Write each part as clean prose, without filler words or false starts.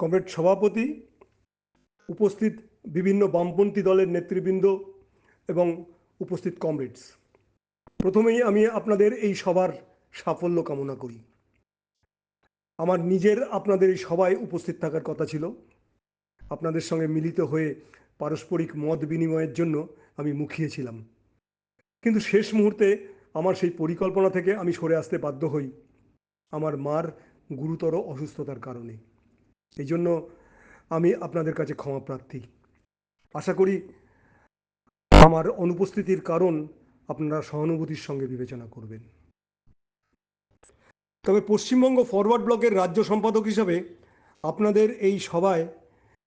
Comrade সভাপতি, উপস্থিত বিভিন্ন বামপন্থী দলের নেতৃবৃন্দ এবং উপস্থিত কমরেডস, প্রথমেই আমি আপনাদের এই সভার সাফল্য কামনা করি। আমার নিজের আপনাদের এই সভায় উপস্থিত থাকার কথা ছিল। আপনাদের সঙ্গে মিলিত হয়ে পারস্পরিক মত বিনিময়ের জন্য আমি মুখিয়েছিলাম, কিন্তু শেষ মুহূর্তে আমার সেই পরিকল্পনা থেকে আমি সরে আসতে বাধ্য হই আমার মার গুরুতর অসুস্থতার কারণে। এই জন্য আমি আপনাদের কাছে ক্ষমা প্রার্থী। আশা করি আমার অনুপস্থিতির কারণ আপনারা সহানুভূতির সঙ্গে বিবেচনা করবেন। তবে পশ্চিমবঙ্গ ফরওয়ার্ড ব্লকের রাজ্য সম্পাদক হিসাবে আপনাদের এই সভায়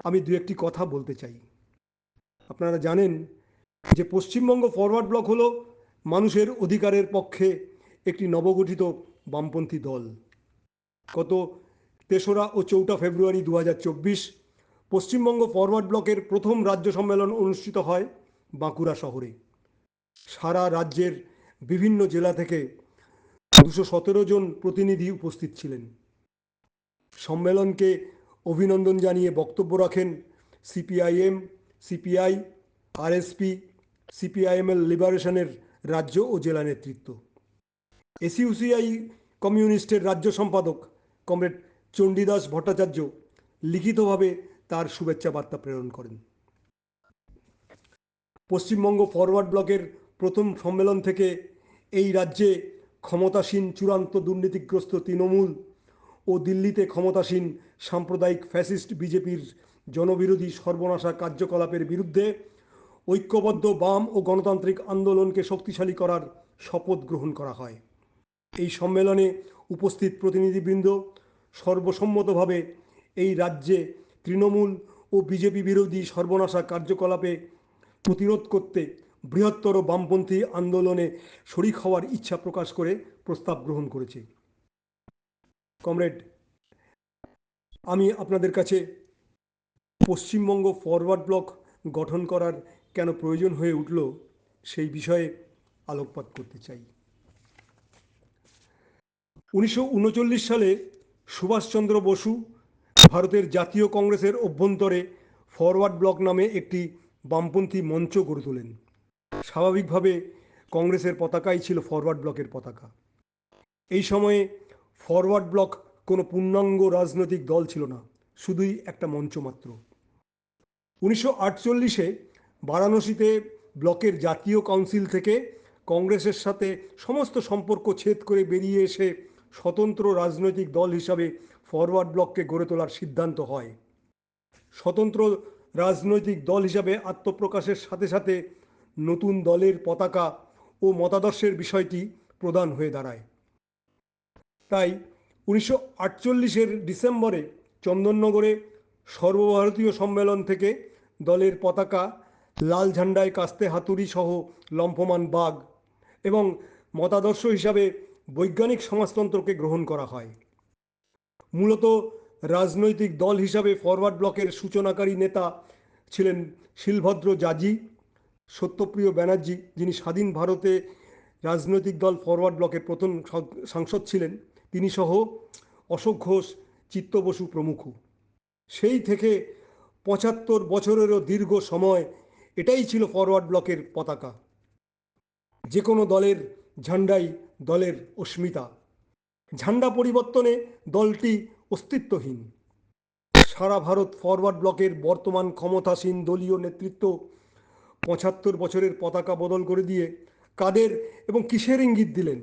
আমি দু একটি কথা বলতে চাই। আপনারা জানেন যে পশ্চিমবঙ্গ ফরওয়ার্ড ব্লক হলো মানুষের অধিকারের পক্ষে একটি নবগঠিত বামপন্থী দল। গত ৩রা ও ৪টা ফেব্রুয়ারি ২০২৪ পশ্চিমবঙ্গ ফরওয়ার্ড ব্লকের প্রথম রাজ্য সম্মেলন অনুষ্ঠিত হয় বাঁকুড়া শহরে। সারা রাজ্যের বিভিন্ন জেলা থেকে ২১৭ জন প্রতিনিধি উপস্থিত ছিলেন। সম্মেলনকে অভিনন্দন জানিয়ে বক্তব্য রাখেন সিপিআইএম, সিপিআই, আরএসপি, সিপিআইএমএল লিবারেশনের রাজ্য ও জেলা নেতৃত্ব। এসইউসিআই কমিউনিস্টের রাজ্য সম্পাদক কমরেড চণ্ডীদাস ভট্টাচার্য লিখিতভাবে তার শুভেচ্ছা বার্তা প্রেরণ করেন। পশ্চিমবঙ্গ ফরওয়ার্ড ব্লকের প্রথম সম্মেলন থেকে এই রাজ্যে ক্ষমতাসীন চূড়ান্ত দুর্নীতিগ্রস্ত তৃণমূল ও দিল্লিতে ক্ষমতাসীন সাম্প্রদায়িক ফ্যাসিস্ট বিজেপির জনবিরোধী সর্বনাশা কার্যকলাপের বিরুদ্ধে ঐক্যবদ্ধ বাম ও গণতান্ত্রিক আন্দোলনকে শক্তিশালী করার শপথ গ্রহণ করা হয়। এই সম্মেলনে উপস্থিত প্রতিনিধিবৃন্দ সর্বসম্মতভাবে এই রাজ্যে তৃণমূল ও বিজেপি বিরোধী সর্বনাশা কার্যকলাপে প্রতিরোধ করতে বৃহত্তর বামপন্থী আন্দোলনে শরিক হওয়ার ইচ্ছা প্রকাশ করে প্রস্তাব গ্রহণ করেছে। কমরেড, আমি আপনাদের কাছে পশ্চিমবঙ্গ ফরওয়ার্ড ব্লক গঠন করার কেন প্রয়োজন হয়ে উঠল সেই বিষয়ে আলোকপাত করতে চাই। ১৯৩৯ সালে সুভাষচন্দ্র বসু ভারতের জাতীয় কংগ্রেসের অভ্যন্তরে ফরওয়ার্ড ব্লক নামে একটি বামপন্থী মঞ্চ গড়ে তোলেন। স্বাভাবিকভাবে কংগ্রেসের পতাকাই ছিল ফরওয়ার্ড ব্লকের পতাকা। এই সময়ে ফরওয়ার্ড ব্লক কোনো পূর্ণাঙ্গ রাজনৈতিক দল ছিল না, শুধুই একটা মঞ্চ মাত্র। ১৯৪৮-এ বারাণসীতে ব্লকের জাতীয় কাউন্সিল থেকে কংগ্রেসের সাথে সমস্ত সম্পর্ক ছেদ করে বেরিয়ে এসে স্বতন্ত্র রাজনৈতিক দল হিসাবে ফরওয়ার্ড ব্লককে গড়ে তোলার সিদ্ধান্ত হয়। স্বতন্ত্র রাজনৈতিক দল হিসাবে আত্মপ্রকাশের সাথে সাথে নতুন দলের পতাকা ও মতাদর্শের বিষয়টি প্রধান হয়ে দাঁড়ায়। তাই ১৯৪৮-এর ডিসেম্বরে চন্দননগরে সর্বভারতীয় সম্মেলন থেকে দলের পতাকা লাল ঝান্ডায় কাস্তে হাতুড়ি সহ লম্ফমান বাঘ এবং মতাদর্শ হিসাবে বৈজ্ঞানিক সমাজতন্ত্রকে গ্রহণ করা হয়। মূলত রাজনৈতিক দল হিসাবে ফরওয়ার্ড ব্লকের সূচনাকারী নেতা ছিলেন শিলভদ্র জাজি, সত্যপ্রিয় ব্যানার্জি, যিনি স্বাধীন ভারতে রাজনৈতিক দল ফরওয়ার্ড ব্লকের প্রথম সাংসদ ছিলেন, তিনি সহ অশোক ঘোষ, চিত্ত বসু প্রমুখ। সেই থেকে ৭৫ বছরেরও দীর্ঘ সময় এটাই ছিল ফরওয়ার্ড ব্লকের পতাকা। যে কোনো দলের ঝান্ডাই দলের অস্মিতা। ঝান্ডা পরিবর্তনে দলটি অস্তিত্বহীন। সারা ভারত ফরওয়ার্ড ব্লকের বর্তমান ক্ষমতাসীন দলীয় নেতৃত্ব ৭৫ বছরের পতাকা বদল করে দিয়ে কাদের এবং কিসের ইঙ্গিত দিলেন?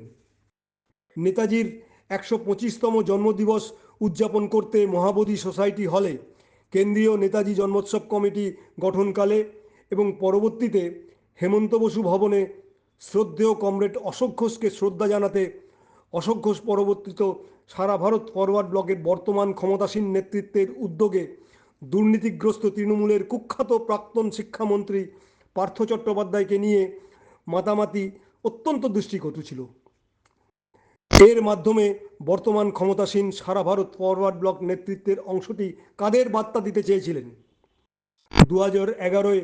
নেতাজির ১২৫তম জন্মদিবস উদযাপন করতে মহাবোধি সোসাইটি হলে কেন্দ্রীয় নেতাজি জন্মোৎসব কমিটি গঠনকালে এবং পরবর্তীতে হেমন্ত বসু ভবনে শ্রদ্ধেয় কমরেড অশোক ঘোষকে শ্রদ্ধা জানাতে অশোক ঘোষ পরবর্তীত সারা ভারত ফরওয়ার্ড ব্লকের বর্তমান ক্ষমতাসীন নেতৃত্বের উদ্যোগে দুর্নীতিগ্রস্ত তৃণমূলের কুখ্যাত প্রাক্তন শিক্ষামন্ত্রী পার্থ চট্টোপাধ্যায়কে নিয়ে মাতামাতি অত্যন্ত দৃষ্টিকটু ছিল। এর মাধ্যমে বর্তমান ক্ষমতাসীন সারা ভারত ফরওয়ার্ড ব্লক নেতৃত্বের অংশটি কাদের বার্তা দিতে চেয়েছিলেন? ২০১১-এ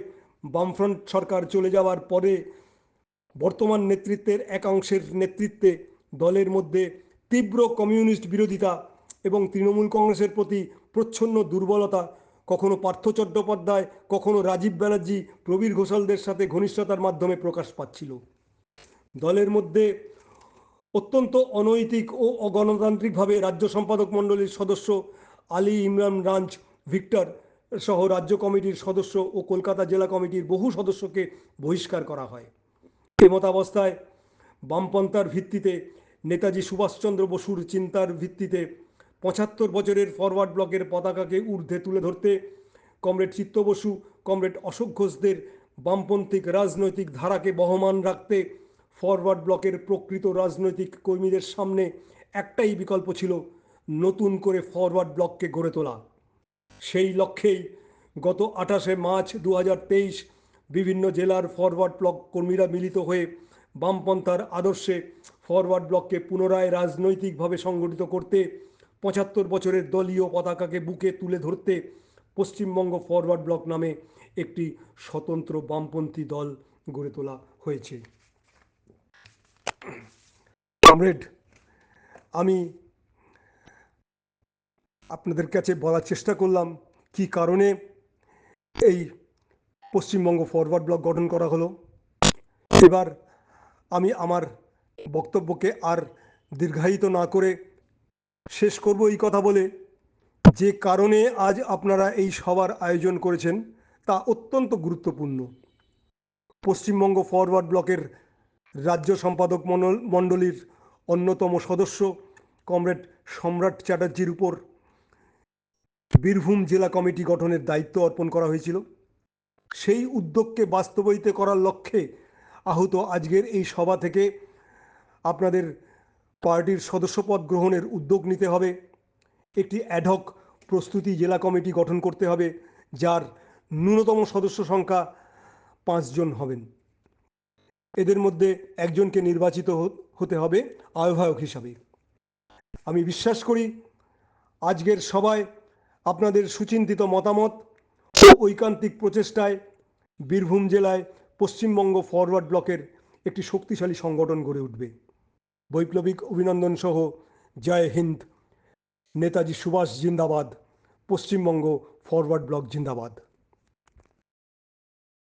বামফ্রন্ট সরকার চলে যাওয়ার পরে বর্তমান নেতৃত্বের এক অংশের নেতৃত্বে দলের মধ্যে তীব্র কমিউনিস্ট বিরোধিতা এবং তৃণমূল কংগ্রেসের প্রতি প্রচ্ছন্ন দুর্বলতা কখনো পার্থ চট্টোপাধ্যায়, কখনো রাজীব ব্যানার্জি, প্রবীর ঘোষালদের সাথে ঘনিষ্ঠতার মাধ্যমে প্রকাশ পাচ্ছিল। দলের মধ্যে অত্যন্ত অনৈতিক ও অগণতান্ত্রিকভাবে রাজ্য সম্পাদক মণ্ডলীর সদস্য আলী ইমরান রাঞ্চ ভিক্টর সহ রাজ্য কমিটির সদস্য ও কলকাতা জেলা কমিটির বহু সদস্যকে বহিষ্কার করা হয়। এমতাবস্থায় বামপন্থার ভিত্তিতে নেতাজি সুভাষচন্দ্র বসুর চিন্তার ভিত্তিতে ৭৫ বছরের ফরওয়ার্ড ব্লকের পতাকাকে ঊর্ধ্বে তুলে ধরতে কমরেড চিত্ত বসু, কমরেড অশোক ঘোষদের বামপন্থিক রাজনৈতিক ধারাকে বহমান রাখতে ফরওয়ার্ড ব্লকের প্রকৃত রাজনৈতিক কর্মীদের সামনে একটাই বিকল্প ছিল, নতুন করে ফরওয়ার্ড ব্লককে গড়ে তোলা। সেই লক্ষ্যেই গত ২৮শে মার্চ ২০২৩ বিভিন্ন জেলার ফরওয়ার্ড ব্লক কর্মীরা মিলিত হয়ে বামপন্থার আদর্শে ফরওয়ার্ড ব্লককে পুনরায় রাজনৈতিকভাবে সংগঠিত করতে ৭৫ বছরের দলীয় পতাকাকে বুকে তুলে ধরতে পশ্চিমবঙ্গ ফরওয়ার্ড ব্লক নামে একটি স্বতন্ত্র বামপন্থী দল গড়ে তোলা হয়েছে। কমরেড, আমি আপনাদের কাছে বলার চেষ্টা করলাম কি কারণে এই পশ্চিমবঙ্গ ফরওয়ার্ড ব্লক গঠন করা হলো। এবার আমি আমার বক্তব্যকে আর দীর্ঘায়িত না করে শেষ করব এই কথা বলে, যে কারণে আজ আপনারা এই সভার আয়োজন করেছেন তা অত্যন্ত গুরুত্বপূর্ণ। পশ্চিমবঙ্গ ফরওয়ার্ড ব্লকের রাজ্য সম্পাদক মণ্ডলীর অন্যতম সদস্য কমরেড সম্রাট চ্যাটার্জির উপর বীরভূম জেলা কমিটি গঠনের দায়িত্ব অর্পণ করা হয়েছিল। সেই উদ্যোগকে বাস্তবায়িত করার লক্ষ্যে আহত আজকের এই সভা থেকে আপনাদের পার্টির সদস্যপদ গ্রহণের উদ্যোগ নিতে হবে। একটি অ্যাডহক প্রস্তুতি জেলা কমিটি গঠন করতে হবে, যার ন্যূনতম সদস্য সংখ্যা ৫ জন হবেন। এদের মধ্যে একজনকে নির্বাচিত হতে হবে আহ্বায়ক হিসাবে। আমি বিশ্বাস করি আজকের সভায় আপনাদের সুচিন্তিত মতামত ও ঐকান্তিক প্রচেষ্টায় বীরভূম জেলায় পশ্চিমবঙ্গ ফরওয়ার্ড ব্লকের একটি শক্তিশালী সংগঠন গড়ে উঠবে। বৈপ্লবিক অভিনন্দন সহ জয় হিন্দ, নেতাজি সুভাষ জিন্দাবাদ, পশ্চিমবঙ্গ ফরওয়ার্ড ব্লক জিন্দাবাদ।